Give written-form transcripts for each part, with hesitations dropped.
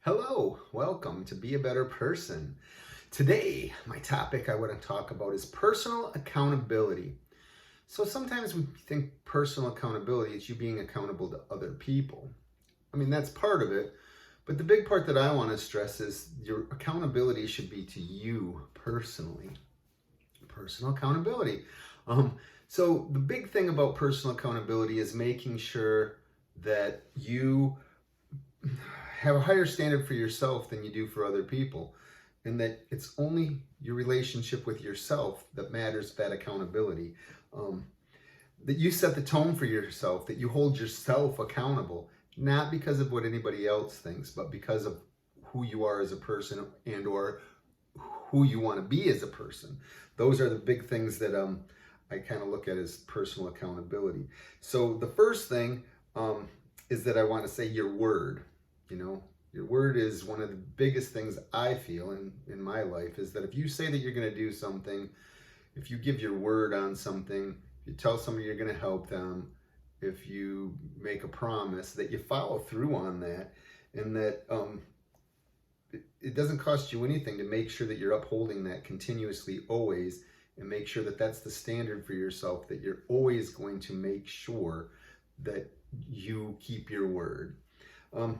Hello, welcome to Be a Better Person. Today, my topic I want to talk about is personal accountability. So sometimes we think personal accountability is you being accountable to other people. I mean, that's part of it, but the big part that I want to stress is your accountability should be to you personally. Personal accountability. So the big thing about personal accountability is making sure that you have a higher standard for yourself than you do for other people, and that it's only your relationship with yourself that matters, that accountability. um, that you set the tone for yourself, that you hold yourself accountable, not because of what anybody else thinks, but because of who you are as a person, and or who you want to be as a person. Those are the big things that I kind of look at as personal accountability. So the first thing is that I want to say your word. You know, your word is one of the biggest things I feel in my life, is that if you say that you're going to do something, if you give your word on something, if you tell somebody you're going to help them, if you make a promise, that you follow through on that, and that it doesn't cost you anything to make sure that you're upholding that continuously, always, and make sure that that's the standard for yourself, that you're always going to make sure that you keep your word.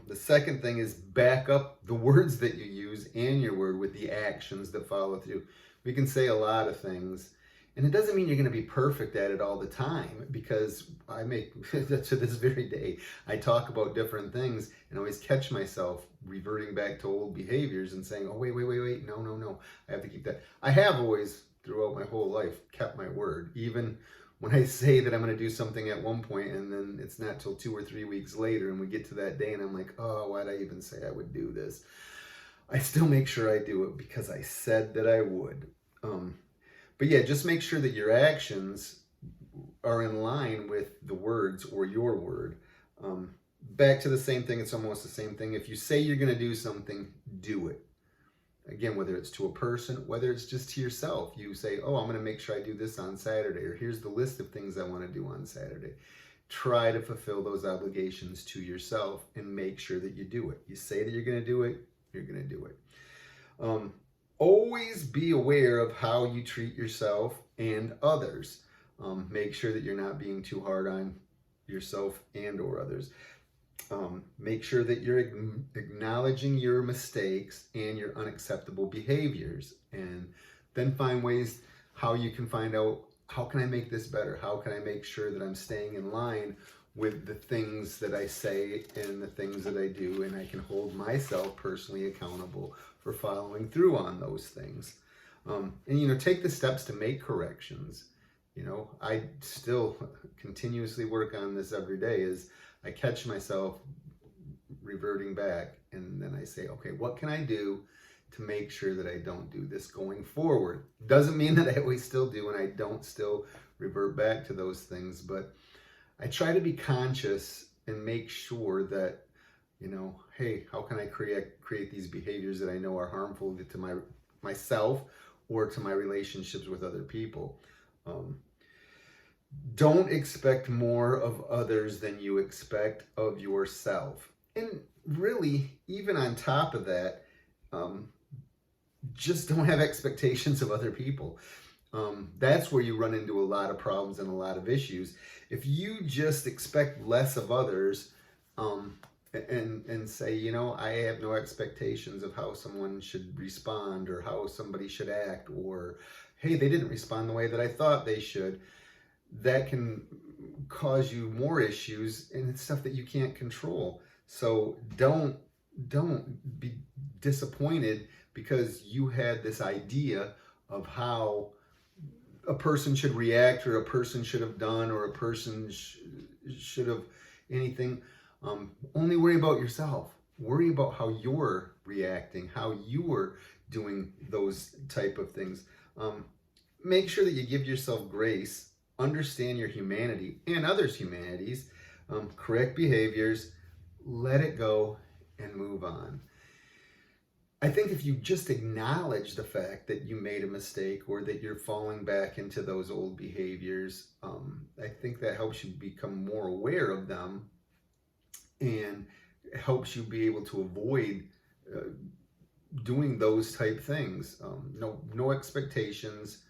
The second thing is back up the words that you use and your word with the actions that follow through. We can say a lot of things, and it doesn't mean you're going to be perfect at it all the time, because I make, to this very day, I talk about different things and always catch myself reverting back to old behaviors and saying, oh, wait, no, I have to keep that. I have always, throughout my whole life, kept my word, even when I say that I'm going to do something at one point, and then it's not till 2 or 3 weeks later, and we get to that day, and I'm like, oh, why'd I even say I would do this? I still make sure I do it because I said that I would. But yeah, just make sure that your actions are in line with the words or your word. Back to the same thing, it's almost the same thing. If you say you're going to do something, do it. Again, whether it's to a person, whether it's just to yourself, you say, oh, I'm going to make sure I do this on Saturday, or here's the list of things I want to do on Saturday. Try to fulfill those obligations to yourself and make sure that you do it. You say that you're going to do it, you're going to do it. Always be aware of how you treat yourself and others. Make sure that you're not being too hard on yourself and or others. Make sure that you're acknowledging your mistakes and your unacceptable behaviors, and then find ways how you can find out, how can I make this better? How can I make sure that I'm staying in line with the things that I say and the things that I do, and I can hold myself personally accountable for following through on those things. And take the steps to make corrections. I still continuously work on this every day. Is I catch myself reverting back, and then I say, okay, what can I do to make sure that I don't do this going forward? Doesn't mean that I always still do, and I don't still revert back to those things, but I try to be conscious and make sure that, hey, how can I create these behaviors that I know are harmful to myself or to my relationships with other people. Don't expect more of others than you expect of yourself. And really, even on top of that, just don't have expectations of other people. That's where you run into a lot of problems and a lot of issues. If you just expect less of others, and say, I have no expectations of how someone should respond, or how somebody should act, or, hey, they didn't respond the way that I thought they should, that can cause you more issues, and it's stuff that you can't control. So don't be disappointed because you had this idea of how a person should react, or a person should have done, or a person should have anything. Only worry about yourself. Worry about how you're reacting, how you are doing those type of things. Make sure that you give yourself grace, understand your humanity and others' humanities, correct behaviors, let it go, and move on. I think if you just acknowledge the fact that you made a mistake, or that you're falling back into those old behaviors, I think that helps you become more aware of them, and helps you be able to avoid doing those type things. No expectations,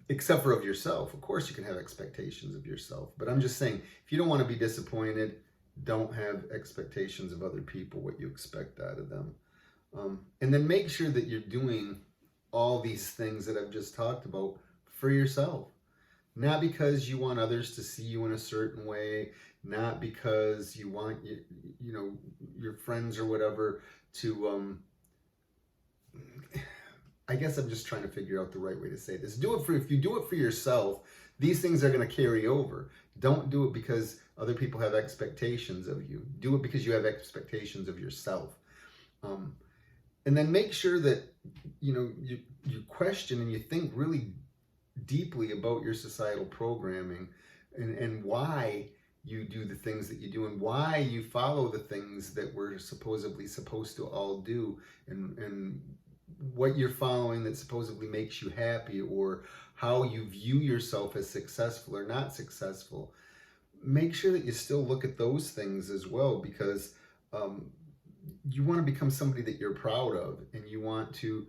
except for of yourself. Of course, you can have expectations of yourself, but I'm just saying, if you don't want to be disappointed, don't have expectations of other people, what you expect out of them. And then make sure that you're doing all these things that I've just talked about for yourself. Not because you want others to see you in a certain way, not because you want your friends or whatever to I guess I'm just trying to figure out the right way to say this. If you do it for yourself, these things are going to carry over. Don't do it because other people have expectations of you. Do it because you have expectations of yourself. And then make sure that you question and you think really deeply about your societal programming and why you do the things that you do and why you follow the things that we're supposedly supposed to all do, and what you're following that supposedly makes you happy, or how you view yourself as successful or not successful. Make sure that you still look at those things as well, because you want to become somebody that you're proud of, and you want to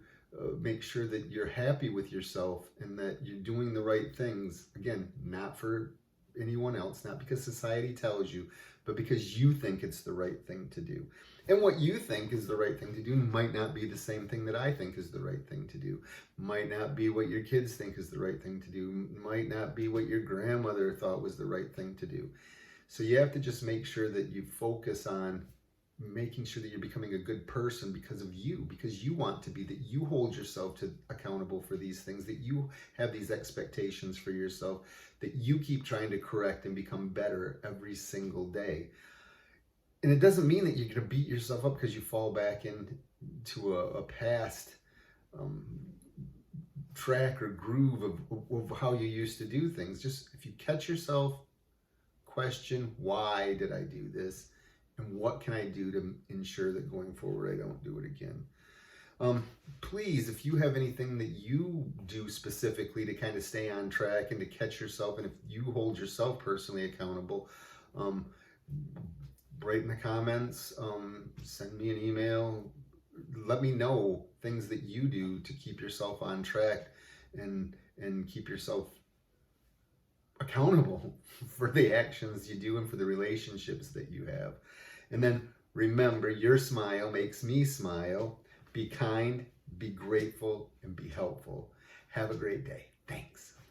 make sure that you're happy with yourself and that you're doing the right things. Again, not for anyone else, not because society tells you, but because you think it's the right thing to do. And what you think is the right thing to do might not be the same thing that I think is the right thing to do. Might not be what your kids think is the right thing to do. Might not be what your grandmother thought was the right thing to do. So you have to just make sure that you focus on making sure that you're becoming a good person because of you, because you want to be, that you hold yourself accountable for these things, that you have these expectations for yourself, that you keep trying to correct and become better every single day. And it doesn't mean that you're going to beat yourself up because you fall back into a past track or groove of how you used to do things. Just if you catch yourself, question, why did I do this? And what can I do to ensure that going forward I don't do it again? Please, if you have anything that you do specifically to kind of stay on track and to catch yourself, and if you hold yourself personally accountable, write in the comments, send me an email, let me know things that you do to keep yourself on track and keep yourself accountable for the actions you do and for the relationships that you have. And then remember, your smile makes me smile. Be kind, be grateful, and be helpful. Have a great day. Thanks.